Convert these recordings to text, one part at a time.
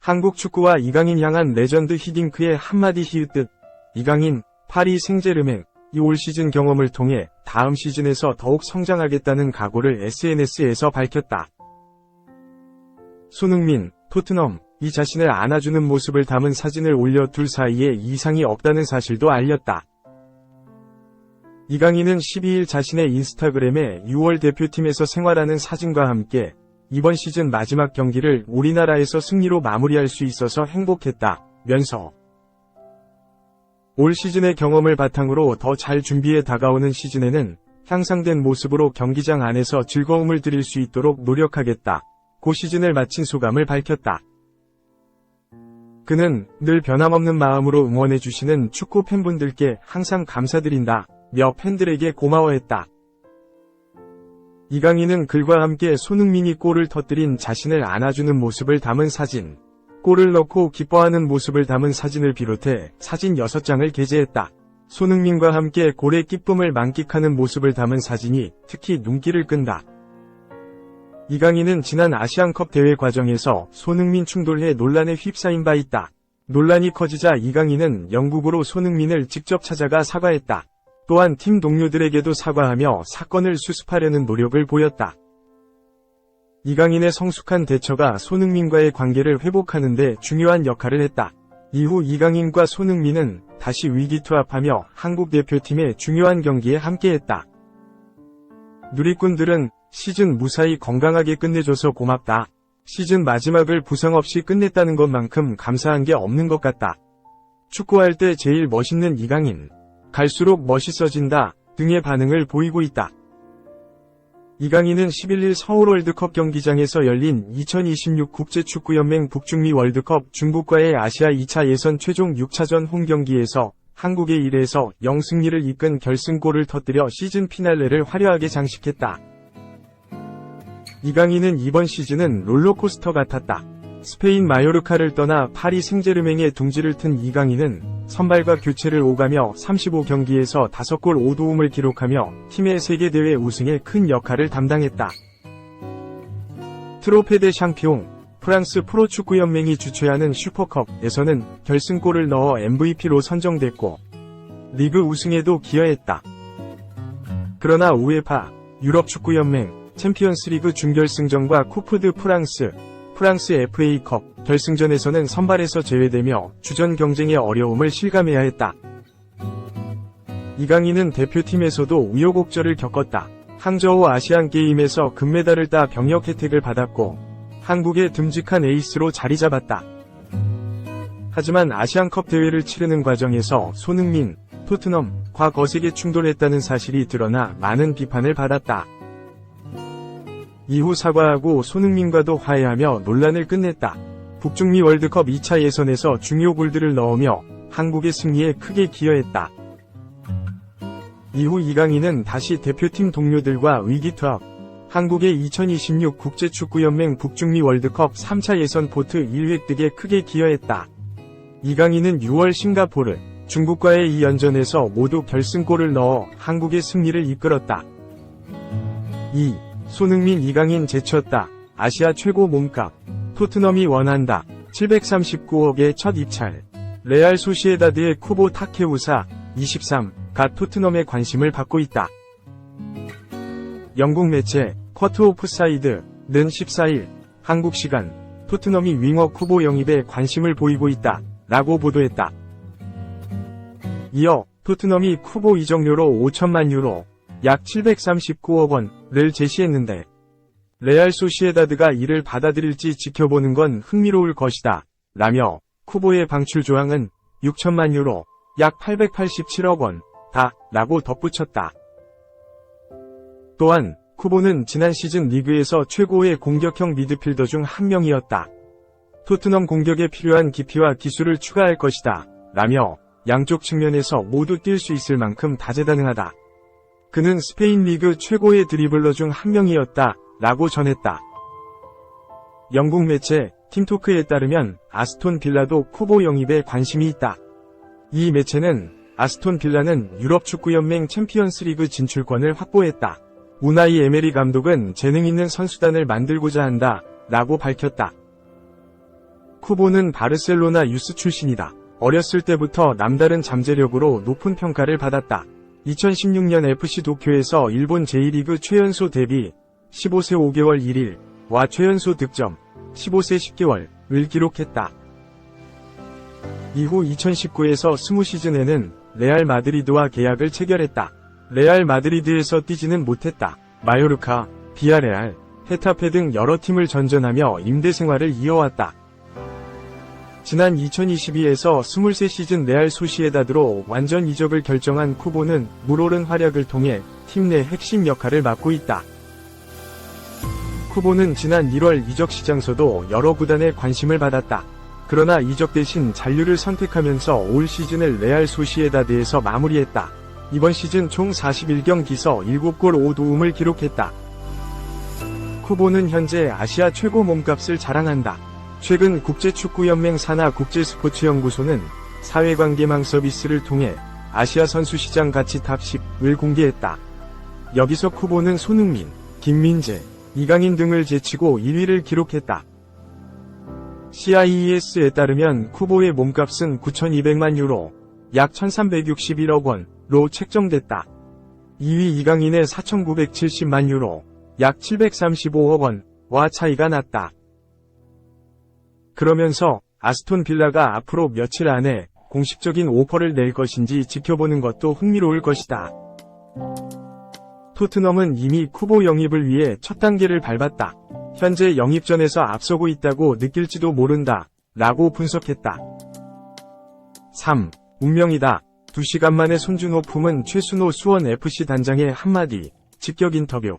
한국 축구와 이강인 향한 레전드 히딩크의 한마디 히읗뜻. 이강인, 파리 생제르맹, 이 올 시즌 경험을 통해 다음 시즌에서 더욱 성장하겠다는 각오를 SNS에서 밝혔다. 손흥민, 토트넘, 이 자신을 안아주는 모습을 담은 사진을 올려 둘 사이에 이상이 없다는 사실도 알렸다. 이강인은 12일 자신의 인스타그램에 6월 대표팀에서 생활하는 사진과 함께 이번 시즌 마지막 경기를 우리나라에서 승리로 마무리할 수 있어서 행복했다면서 올 시즌의 경험을 바탕으로 더 잘 준비해 다가오는 시즌에는 향상된 모습으로 경기장 안에서 즐거움을 드릴 수 있도록 노력하겠다고 시즌을 마친 소감을 밝혔다. 그는 늘 변함없는 마음으로 응원해주시는 축구 팬분들께 항상 감사드린다며 팬들에게 고마워했다. 이강인은 글과 함께 손흥민이 골을 터뜨린 자신을 안아주는 모습을 담은 사진, 골을 넣고 기뻐하는 모습을 담은 사진을 비롯해 사진 6장을 게재했다. 손흥민과 함께 골의 기쁨을 만끽하는 모습을 담은 사진이 특히 눈길을 끈다. 이강인은 지난 아시안컵 대회 과정에서 손흥민 충돌해 논란에 휩싸인 바 있다. 논란이 커지자 이강인은 영국으로 손흥민을 직접 찾아가 사과했다. 또한 팀 동료들에게도 사과하며 사건을 수습하려는 노력을 보였다. 이강인의 성숙한 대처가 손흥민과의 관계를 회복하는 데 중요한 역할을 했다. 이후 이강인과 손흥민은 다시 위기투합하며 한국 대표팀의 중요한 경기에 함께했다. 누리꾼들은 시즌 무사히 건강하게 끝내줘서 고맙다. 시즌 마지막을 부상 없이 끝냈다는 것만큼 감사한 게 없는 것 같다. 축구할 때 제일 멋있는 이강인. 갈수록 멋있어진다 등의 반응을 보이고 있다. 이강인은 11일 서울 월드컵 경기장에서 열린 2026 국제축구연맹 북중미 월드컵 중국과의 아시아 2차 예선 최종 6차전 홈경기에서 한국의 1에서 0 승리를 이끈 결승골을 터뜨려 시즌 피날레를 화려하게 장식했다. 이강인은 이번 시즌은 롤러코스터 같았다. 스페인 마요르카를 떠나 파리 생제르맹에 둥지를 튼 이강인은 선발과 교체를 오가며 35경기에서 5골 5도움을 기록하며 팀의 세계대회 우승에 큰 역할을 담당했다. 트로페 데 샹피옹, 프랑스 프로축구연맹이 주최하는 슈퍼컵에서는 결승골을 넣어 MVP로 선정됐고 리그 우승에도 기여했다. 그러나 우에파, 유럽축구연맹, 챔피언스리그 준결승전과 쿠프 드 프랑스 FA컵 결승전에서는 선발에서 제외되며 주전 경쟁의 어려움을 실감해야 했다. 이강인은 대표팀에서도 우여곡절을 겪었다. 항저우 아시안게임에서 금메달을 따 병역 혜택을 받았고 한국의 듬직한 에이스로 자리 잡았다. 하지만 아시안컵 대회를 치르는 과정에서 손흥민, 토트넘과 거세게 충돌했다는 사실이 드러나 많은 비판을 받았다. 이후 사과하고 손흥민과도 화해하며 논란을 끝냈다. 북중미 월드컵 2차 예선에서 중요 골들을 넣으며 한국의 승리에 크게 기여했다. 이후 이강인은 다시 대표팀 동료들과 위기투합, 한국의 2026 국제축구연맹 북중미 월드컵 3차 예선 포트 1획 득에 크게 기여했다. 이강인은 6월 싱가포르, 중국과의 2연전에서 모두 결승골을 넣어 한국의 승리를 이끌었다. 2. 손흥민 이강인 제쳤다. 아시아 최고 몸값. 토트넘이 원한다. 739억의 첫 입찰. 레알 소시에다드의 쿠보 타케우사 23가 토트넘의 관심을 받고 있다. 영국 매체 쿼트 오프사이드는 14일 한국 시간 토트넘이 윙어 쿠보 영입에 관심을 보이고 있다 라고 보도했다. 이어 토트넘이 쿠보 이적료로 5천만 유로 약 739억 원을 제시했는데 레알 소시에다드가 이를 받아들일지 지켜보는 건 흥미로울 것이다 라며 쿠보의 방출 조항은 6천만 유로 약 887억 원다 라고 덧붙였다. 또한 쿠보는 지난 시즌 리그에서 최고의 공격형 미드필더 중 한 명이었다. 토트넘 공격에 필요한 깊이와 기술을 추가할 것이다 라며 양쪽 측면에서 모두 뛸 수 있을 만큼 다재다능하다. 그는 스페인 리그 최고의 드리블러 중 한 명이었다 라고 전했다. 영국 매체 팀토크에 따르면 아스톤 빌라도 쿠보 영입에 관심이 있다. 이 매체는 아스톤 빌라는 유럽 축구연맹 챔피언스리그 진출권을 확보했다 우나이 에메리 감독은 재능 있는 선수단을 만들고자 한다 라고 밝혔다. 쿠보는 바르셀로나 유스 출신이다. 어렸을 때부터 남다른 잠재력으로 높은 평가를 받았다. 2016년 FC 도쿄에서 일본 제1리그 최연소 데뷔 15세 5개월 1일와 최연소 득점 15세 10개월을 기록했다. 이후 2019에서 20시즌에는 레알 마드리드와 계약을 체결했다. 레알 마드리드에서 뛰지는 못했다. 마요르카, 비아레알, 헤타페 등 여러 팀을 전전하며 임대 생활을 이어왔다. 지난 2022에서 23시즌 레알 소시에다드로 완전 이적을 결정한 쿠보는 물오른 활약을 통해 팀 내 핵심 역할을 맡고 있다. 쿠보는 지난 1월 이적 시장서도 여러 구단의 관심을 받았다. 그러나 이적 대신 잔류를 선택하면서 올 시즌을 레알 소시에다드에서 마무리했다. 이번 시즌 총 41경기서 7골 5도움을 기록했다. 쿠보는 현재 아시아 최고 몸값을 자랑한다. 최근 국제축구연맹 산하 국제스포츠연구소는 사회관계망 서비스를 통해 아시아 선수 시장 가치 탑10을 공개했다. 여기서 쿠보는 손흥민, 김민재, 이강인 등을 제치고 1위를 기록했다. CIES에 따르면 쿠보의 몸값은 9,200만 유로, 약 1,361억 원로 책정됐다. 2위 이강인의 4,970만 유로, 약 735억 원와 차이가 났다. 그러면서 아스톤 빌라가 앞으로 며칠 안에 공식적인 오퍼를 낼 것인지 지켜보는 것도 흥미로울 것이다. 토트넘은 이미 쿠보 영입을 위해 첫 단계를 밟았다. 현재 영입전에서 앞서고 있다고 느낄지도 모른다 라고 분석했다. 3. 운명이다. 2시간 만에 손준호 품은 최순호 수원FC 단장의 한마디 직격 인터뷰.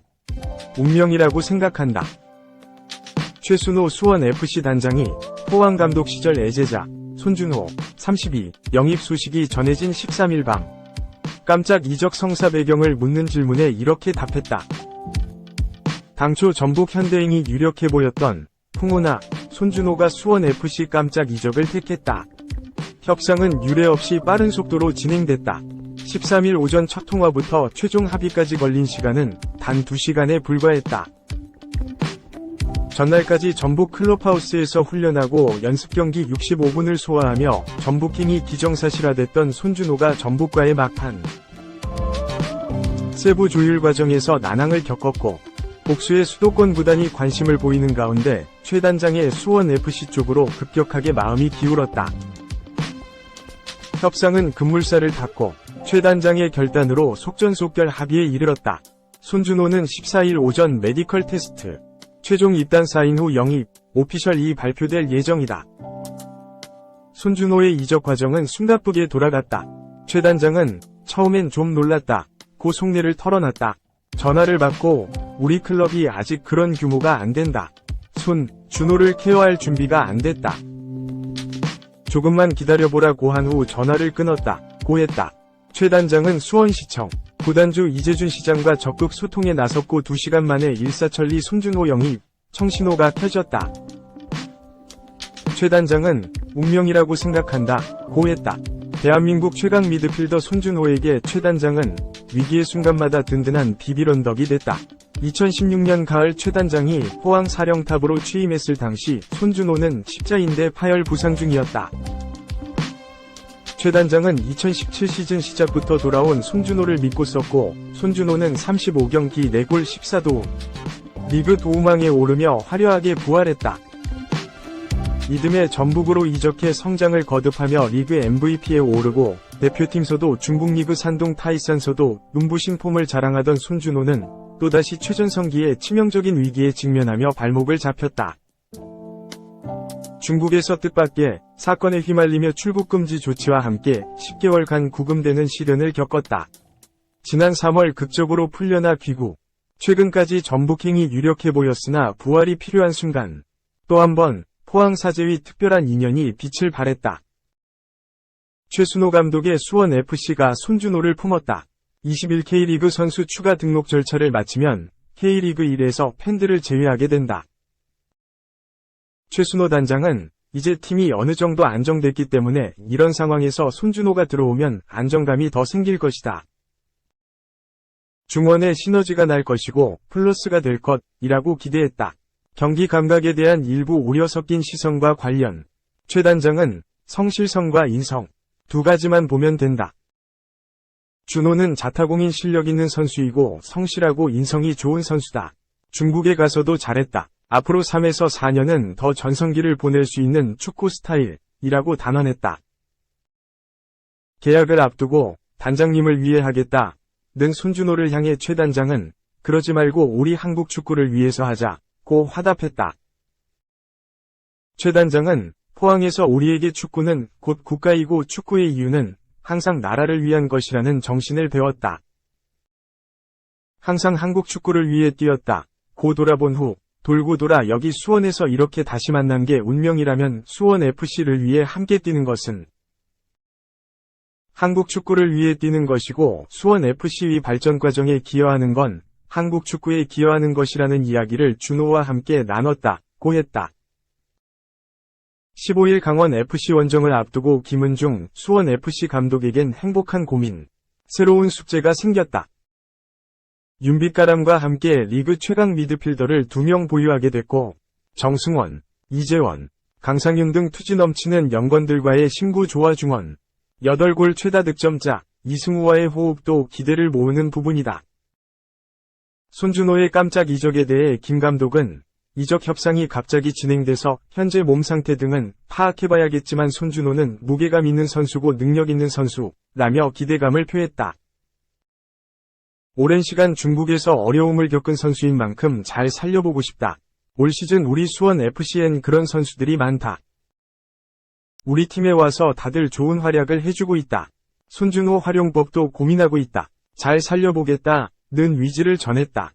운명이라고 생각한다. 최순호 수원FC 단장이 포항 감독 시절 애제자 손준호 32 영입 소식이 전해진 13일 밤 깜짝 이적 성사 배경을 묻는 질문에 이렇게 답했다. 당초 전북 현대인이 유력해 보였던 풍호나 손준호가 수원FC 깜짝 이적을 택했다. 협상은 유례 없이 빠른 속도로 진행됐다. 13일 오전 첫 통화부터 최종 합의까지 걸린 시간은 단 2시간에 불과했다. 전날까지 전북 클럽하우스에서 훈련하고 연습경기 65분을 소화하며 전북행이 기정사실화됐던 손준호가 전북과의 막판 세부 조율 과정에서 난항을 겪었고 복수의 수도권 구단이 관심을 보이는 가운데 최 단장의 수원FC 쪽으로 급격하게 마음이 기울었다. 협상은 급물살을 탔고 최 단장의 결단으로 속전속결 합의에 이르렀다. 손준호는 14일 오전 메디컬 테스트 최종 입단 사인 후 영입, 오피셜이 발표될 예정이다. 손준호의 이적 과정은 숨가쁘게 돌아갔다. 최 단장은 처음엔 좀 놀랐다. 고 속내를 털어놨다. 전화를 받고 우리 클럽이 아직 그런 규모가 안 된다. 준호를 케어할 준비가 안 됐다. 조금만 기다려보라고 한 후 전화를 끊었다. 고 했다. 최 단장은 수원시청, 구단주 이재준 시장과 적극 소통에 나섰고 2시간 만에 일사천리 손준호 영입, 청신호가 켜졌다. 최 단장은 운명이라고 생각한다. 고 했다. 대한민국 최강 미드필더 손준호에게 최 단장은 위기의 순간마다 든든한 비비런덕이 됐다. 2016년 가을 최 단장이 포항 사령탑으로 취임했을 당시 손준호는 십자인대 파열 부상 중이었다. 최 단장은 2017 시즌 시작부터 돌아온 손준호를 믿고 썼고 손준호는 35경기 4골 14도움, 리그 도움왕에 오르며 화려하게 부활했다. 이듬해 전북으로 이적해 성장을 거듭하며 리그 MVP에 오르고 대표팀서도 중국리그 산동 타이산서도 눈부신 폼을 자랑하던 손준호는 또다시 최전성기에 치명적인 위기에 직면하며 발목을 잡혔다. 중국에서 뜻밖의 사건에 휘말리며 출국금지 조치와 함께 10개월간 구금되는 시련을 겪었다. 지난 3월 극적으로 풀려나 귀국. 최근까지 전북행이 유력해 보였으나 부활이 필요한 순간 또 한 번 포항 사제위 특별한 인연이 빛을 발했다. 최순호 감독의 수원FC가 손준호를 품었다. 21K리그 선수 추가 등록 절차를 마치면 K리그 1에서 팬들을 제외하게 된다. 최순호 단장은 이제 팀이 어느 정도 안정됐기 때문에 이런 상황에서 손준호가 들어오면 안정감이 더 생길 것이다. 중원의 시너지가 날 것이고 플러스가 될 것이라고 기대했다. 경기 감각에 대한 일부 우려 섞인 시선과 관련. 최 단장은 성실성과 인성 두 가지만 보면 된다. 준호는 자타공인 실력 있는 선수이고 성실하고 인성이 좋은 선수다. 중국에 가서도 잘했다. 앞으로 3에서 4년은 더 전성기를 보낼 수 있는 축구 스타일이라고 단언했다. 계약을 앞두고 단장님을 위해 하겠다. 는 손준호를 향해 최 단장은 그러지 말고 우리 한국 축구를 위해서 하자고 화답했다. 최 단장은 포항에서 우리에게 축구는 곧 국가이고 축구의 이유는 항상 나라를 위한 것이라는 정신을 배웠다. 항상 한국 축구를 위해 뛰었다. 고 돌아본 후 돌고 돌아 여기 수원에서 이렇게 다시 만난 게 운명이라면 수원FC를 위해 함께 뛰는 것은 한국 축구를 위해 뛰는 것이고 수원FC의 발전 과정에 기여하는 건 한국 축구에 기여하는 것이라는 이야기를 준호와 함께 나눴다고 했다. 15일 강원FC 원정을 앞두고 김은중 수원FC 감독에겐 행복한 고민, 새로운 숙제가 생겼다. 윤빛가람과 함께 리그 최강 미드필더를 2명 보유하게 됐고 정승원, 이재원, 강상윤 등 투지 넘치는 영건들과의 신구 조화 중원, 8골 최다 득점자 이승우와의 호흡도 기대를 모으는 부분이다. 손준호의 깜짝 이적에 대해 김 감독은 이적 협상이 갑자기 진행돼서 현재 몸 상태 등은 파악해봐야겠지만 손준호는 무게감 있는 선수고 능력 있는 선수라며 기대감을 표했다. 오랜 시간 중국에서 어려움을 겪은 선수인 만큼 잘 살려보고 싶다. 올 시즌 우리 수원FC엔 그런 선수들이 많다. 우리 팀에 와서 다들 좋은 활약을 해주고 있다. 손준호 활용법도 고민하고 있다. 잘 살려보겠다는 의지를 전했다.